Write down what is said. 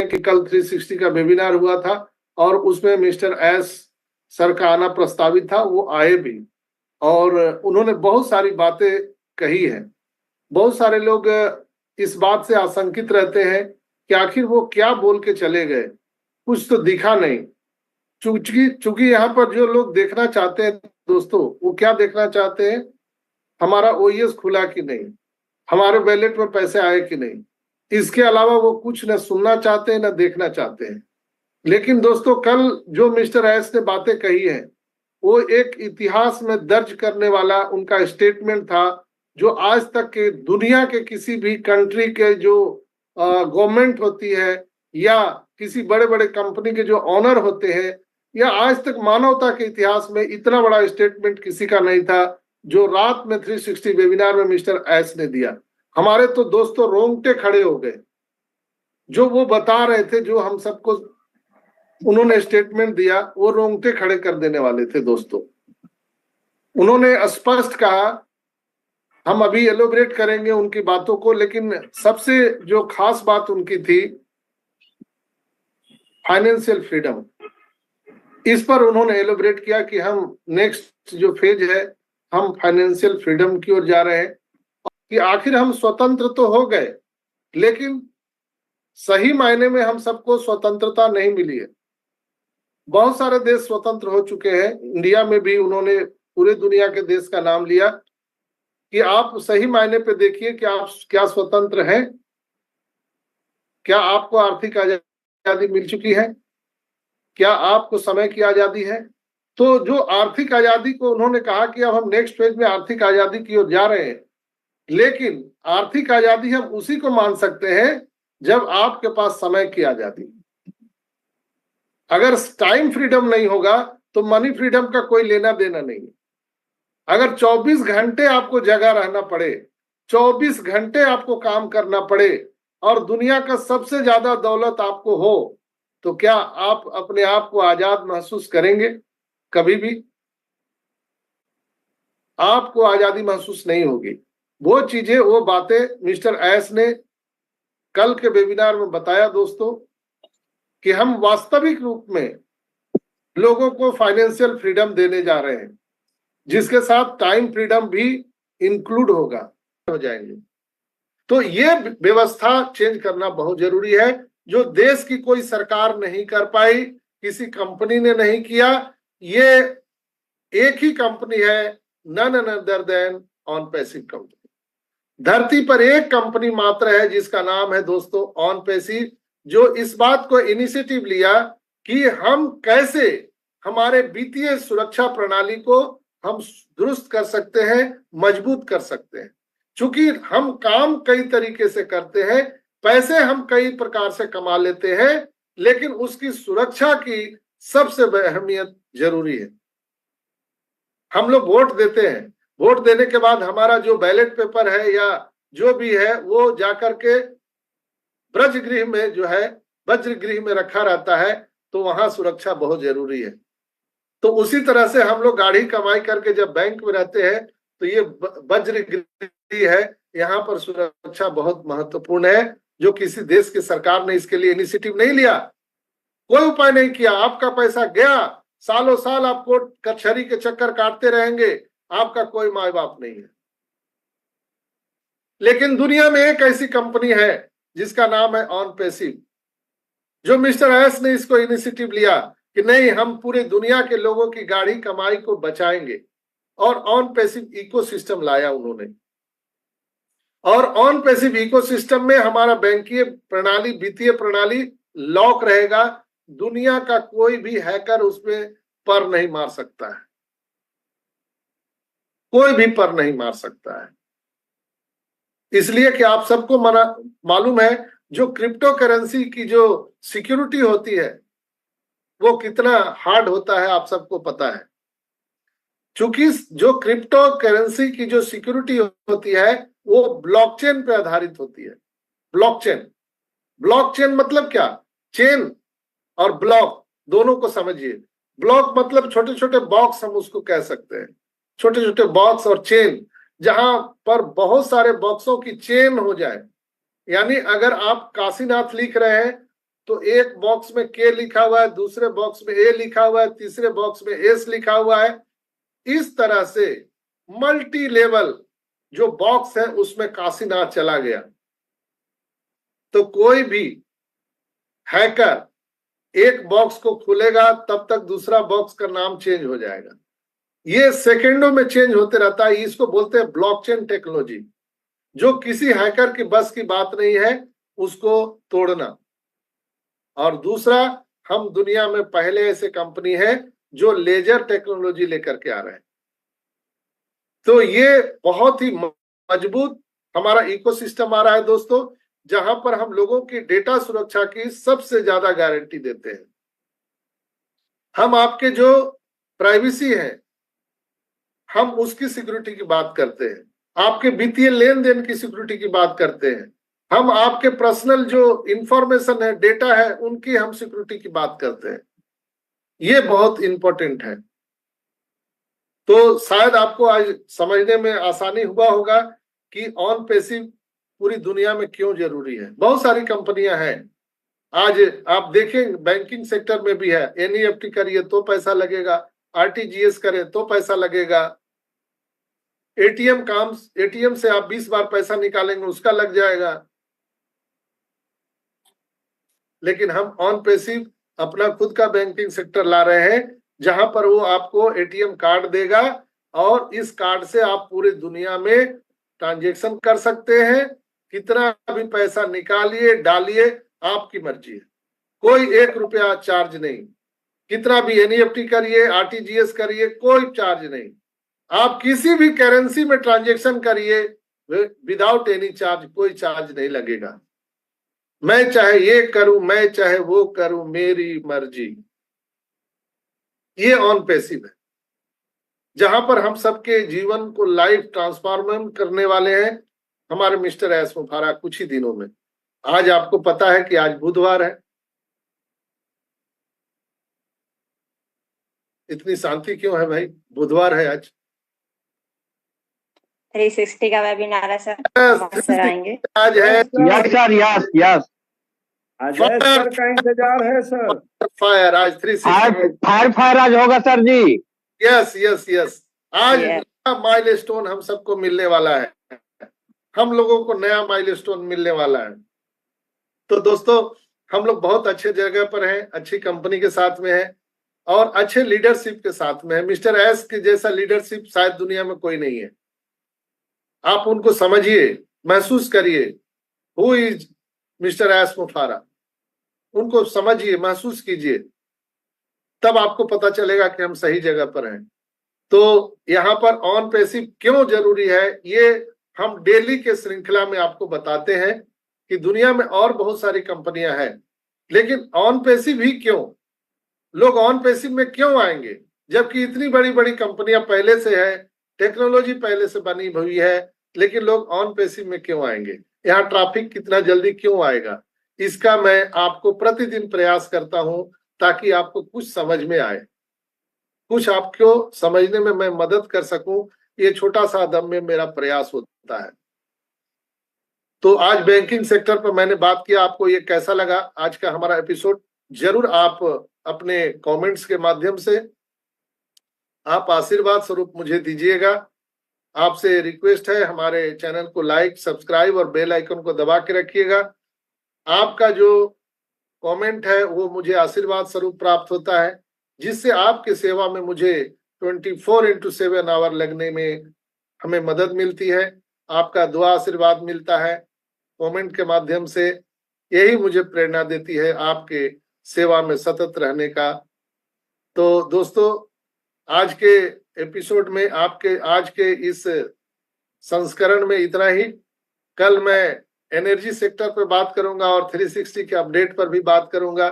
कि कल 360 का वेबिनार हुआ था और उसमें मिस्टर एस सर का आना प्रस्तावित था, वो आए भी और उन्होंने बहुत सारी बातें कही है। बहुत सारे लोग इस बात से आशंकित रहते हैं कि आखिर वो क्या बोल के चले गए, कुछ तो दिखा नहीं। चूंकि यहाँ पर जो लोग देखना चाहते हैं दोस्तों, वो क्या देखना चाहते हैं, हमारा ओईएस खुला कि नहीं, हमारे वैलेट में पैसे आए कि नहीं। इसके अलावा वो कुछ न सुनना चाहते हैं न देखना चाहते हैं। लेकिन दोस्तों, कल जो मिस्टर एस ने बातें कही है, वो एक इतिहास में दर्ज करने वाला उनका स्टेटमेंट था, जो आज तक के दुनिया के किसी भी कंट्री के जो गवर्नमेंट होती है या किसी बड़े बड़े कंपनी के जो ऑनर होते हैं, या आज तक मानवता के इतिहास में इतना बड़ा स्टेटमेंट किसी का नहीं था जो रात में 360 वेबिनार में मिस्टर एस ने दिया। हमारे तो दोस्तों रोंगटे खड़े हो गए। जो वो बता रहे थे, जो हम सबको उन्होंने स्टेटमेंट दिया, वो रोंगटे खड़े कर देने वाले थे दोस्तों। उन्होंने स्पष्ट कहा, हम अभी एलोबरेट करेंगे उनकी बातों को, लेकिन सबसे जो खास बात उनकी थी फाइनेंशियल फ्रीडम। इस पर उन्होंने एलोबरेट किया कि हम नेक्स्ट जो फेज है, हम फाइनेंशियल फ्रीडम की ओर जा रहे हैं, कि आखिर हम स्वतंत्र तो हो गए, लेकिन सही मायने में हम सबको स्वतंत्रता नहीं मिली है। बहुत सारे देश स्वतंत्र हो चुके हैं, इंडिया में भी उन्होंने पूरे दुनिया के देश का नाम लिया कि आप सही मायने पे देखिए कि आप क्या स्वतंत्र हैं, क्या आपको आर्थिक आजादी मिल चुकी है, क्या आपको समय की आजादी है। तो जो आर्थिक आजादी को उन्होंने कहा कि अब हम नेक्स्ट फेज में आर्थिक आजादी की ओर जा रहे हैं, लेकिन आर्थिक आजादी हम उसी को मान सकते हैं जब आपके पास समय की आजादी। अगर टाइम फ्रीडम नहीं होगा तो मनी फ्रीडम का कोई लेना देना नहीं है। अगर 24 घंटे आपको जगह रहना पड़े, 24 घंटे आपको काम करना पड़े और दुनिया का सबसे ज्यादा दौलत आपको हो, तो क्या आप अपने आप को आजाद महसूस करेंगे? कभी भी आपको आजादी महसूस नहीं होगी। वो चीजें, वो बातें मिस्टर एस ने कल के वेबिनार में बताया दोस्तों, कि हम वास्तविक रूप में लोगों को फाइनेंशियल फ्रीडम देने जा रहे हैं, जिसके साथ टाइम फ्रीडम भी इंक्लूड होगा, हो जाएंगे। तो ये व्यवस्था चेंज करना बहुत जरूरी है, जो देश की कोई सरकार नहीं कर पाई, किसी कंपनी ने नहीं किया। ये एक ही कंपनी है, none other than on passive company. धरती पर एक कंपनी मात्र है जिसका नाम है दोस्तों ऑन पैसिव, जो इस बात को इनिशिएटिव लिया कि हम कैसे हमारे वित्तीय सुरक्षा प्रणाली को हम दुरुस्त कर सकते हैं, मजबूत कर सकते हैं। चूंकि हम काम कई तरीके से करते हैं, पैसे हम कई प्रकार से कमा लेते हैं, लेकिन उसकी सुरक्षा की सबसे अहमियत जरूरी है। हम लोग वोट देते हैं, वोट देने के बाद हमारा जो बैलेट पेपर है या जो भी है, वो जाकर के ब्रजगृह में जो है, वज्रगृह में रखा रहता है, तो वहां सुरक्षा बहुत जरूरी है। तो उसी तरह से हम लोग गाढ़ी कमाई करके जब बैंक में रहते हैं, तो ये वज्रगृह है, यहाँ पर सुरक्षा बहुत महत्वपूर्ण है, जो किसी देश की सरकार ने इसके लिए इनिशिएटिव नहीं लिया, कोई उपाय नहीं किया। आपका पैसा गया, सालों साल आप कोर्ट कचहरी के चक्कर काटते रहेंगे, आपका कोई माँ बाप नहीं है। लेकिन दुनिया में एक ऐसी कंपनी है जिसका नाम है ऑन पैसिव, जो मिस्टर एस ने इसको इनिशिएटिव लिया कि नहीं, हम पूरे दुनिया के लोगों की गाढ़ी कमाई को बचाएंगे, और ऑन पैसिव इकोसिस्टम लाया उन्होंने। और ऑन पैसिव इकोसिस्टम में हमारा बैंकीय प्रणाली, वित्तीय प्रणाली लॉक रहेगा, दुनिया का कोई भी हैकर उसमें पर नहीं मार सकता है, कोई भी पर नहीं मार सकता है। इसलिए कि आप सबको मालूम है, जो क्रिप्टो करेंसी की जो सिक्योरिटी होती है वो कितना हार्ड होता है, आप सबको पता है। चूंकि जो क्रिप्टो करेंसी की जो सिक्योरिटी होती है वो ब्लॉकचेन पे आधारित होती है। ब्लॉकचेन, ब्लॉकचेन मतलब क्या? चेन और ब्लॉक दोनों को समझिए। ब्लॉक मतलब छोटे छोटे बॉक्स, हम उसको कह सकते हैं, छोटे छोटे बॉक्स, और चेन जहां पर बहुत सारे बॉक्सों की चेन हो जाए। यानी अगर आप काशीनाथ लिख रहे हैं तो एक बॉक्स में के लिखा हुआ है, दूसरे बॉक्स में ए लिखा हुआ है, तीसरे बॉक्स में एस लिखा हुआ है। इस तरह से मल्टी लेवल जो बॉक्स है उसमें काशीनाथ चला गया। तो कोई भी हैकर एक बॉक्स को खोलेगा तब तक दूसरा बॉक्स का नाम चेंज हो जाएगा। ये सेकेंडों में चेंज होते रहता है। इसको बोलते हैं ब्लॉकचेन टेक्नोलॉजी, जो किसी हैकर की बस की बात नहीं है उसको तोड़ना। और दूसरा, हम दुनिया में पहले ऐसे कंपनी है जो लेजर टेक्नोलॉजी लेकर के आ रहे हैं। तो ये बहुत ही मजबूत हमारा इकोसिस्टम आ रहा है दोस्तों, जहां पर हम लोगों की डेटा सुरक्षा की सबसे ज्यादा गारंटी देते हैं। हम आपके जो प्राइवेसी है हम उसकी सिक्योरिटी की बात करते हैं, आपके वित्तीय लेन देन की सिक्योरिटी की बात करते हैं, हम आपके पर्सनल जो इंफॉर्मेशन है, डेटा है, उनकी हम सिक्योरिटी की बात करते हैं। ये बहुत इंपॉर्टेंट है। तो शायद आपको आज समझने में आसानी हुआ होगा कि ऑन पैसिव पूरी दुनिया में क्यों जरूरी है। बहुत सारी कंपनियां हैं आज, आप देखें बैंकिंग सेक्टर में भी है। एनईएफटी करिए तो पैसा लगेगा, आरटीजीएस करें तो पैसा लगेगा, एटीएम से आप 20 बार पैसा निकालेंगे उसका लग जाएगा। लेकिन हम ऑन पैसिव अपना खुद का बैंकिंग सेक्टर ला रहे हैं, जहां पर वो आपको एटीएम कार्ड देगा और इस कार्ड से आप पूरी दुनिया में ट्रांजैक्शन कर सकते हैं। कितना भी पैसा निकालिए डालिए, आपकी मर्जी है, कोई 1 रुपया चार्ज नहीं। कितना भी एनईएफटी करिए, आरटीजीएस करिए, कोई चार्ज नहीं। आप किसी भी करेंसी में ट्रांजैक्शन करिए विदाउट एनी चार्ज, कोई चार्ज नहीं लगेगा। मैं चाहे ये करूं, मैं चाहे वो करूं, मेरी मर्जी। ये ऑन पैसिव है, जहां पर हम सबके जीवन को लाइफ ट्रांसफॉर्म करने वाले हैं हमारे मिस्टर एस मुफारा कुछ ही दिनों में। आज आपको पता है कि आज बुधवार है। इतनी शांति क्यों है भाई? बुधवार है आज। 360 का वेबिनार है सर, सर आएंगे आज है। Yes sir, yes yes. Ajay sir का इंतजार है सर। फायर आज 360 फायर आज होगा सर जी। Yes yes yes. आज माइलस्टोन हम सबको मिलने वाला है, हम लोगों को नया माइलस्टोन मिलने वाला है। तो दोस्तों हम लोग बहुत अच्छे जगह पर हैं, अच्छी कंपनी के साथ में है और अच्छे लीडरशिप के साथ में है। मिस्टर एस के जैसा लीडरशिप शायद दुनिया में कोई नहीं है। आप उनको समझिए, महसूस करिए, हु इज मिस्टर एस मुफारा। उनको समझिए, महसूस कीजिए, तब आपको पता चलेगा कि हम सही जगह पर हैं। तो यहाँ पर ऑन पैसिव क्यों जरूरी है, ये हम डेली के श्रृंखला में आपको बताते हैं कि दुनिया में और बहुत सारी कंपनियां हैं, लेकिन ऑन पैसिव ही क्यों, लोग ऑन पैसिव में क्यों आएंगे, जबकि इतनी बड़ी बड़ी कंपनियां पहले से है, टेक्नोलॉजी पहले से बनी हुई है, लेकिन लोग ऑन पैसिव में क्यों आएंगे, यहाँ ट्रैफिक कितना जल्दी क्यों आएगा, इसका मैं आपको प्रतिदिन प्रयास करता हूं ताकि आपको कुछ समझ में आए, कुछ आपको समझने में मैं मदद कर सकूं। ये छोटा सा दम में मेरा प्रयास होता है। तो आज बैंकिंग सेक्टर पर मैंने बात किया, आपको ये कैसा लगा आज का हमारा एपिसोड? जरूर आप अपने कमेंट्स के माध्यम से आप आशीर्वाद स्वरूप मुझे दीजिएगा। आपसे रिक्वेस्ट है, हमारे चैनल को लाइक, सब्सक्राइब और बेल आइकन को दबा के रखिएगा। आपका जो कमेंट है वो मुझे आशीर्वाद स्वरूप प्राप्त होता है, जिससे आपकी सेवा में मुझे 24/7 आवर लगने में हमें मदद मिलती है। आपका दुआ आशीर्वाद मिलता है कमेंट के माध्यम से, यही मुझे प्रेरणा देती है आपके सेवा में सतत रहने का। तो दोस्तों आज के एपिसोड में, आपके आज के इस संस्करण में इतना ही। कल मैं एनर्जी सेक्टर पर बात करूंगा और 360 के अपडेट पर भी बात करूंगा।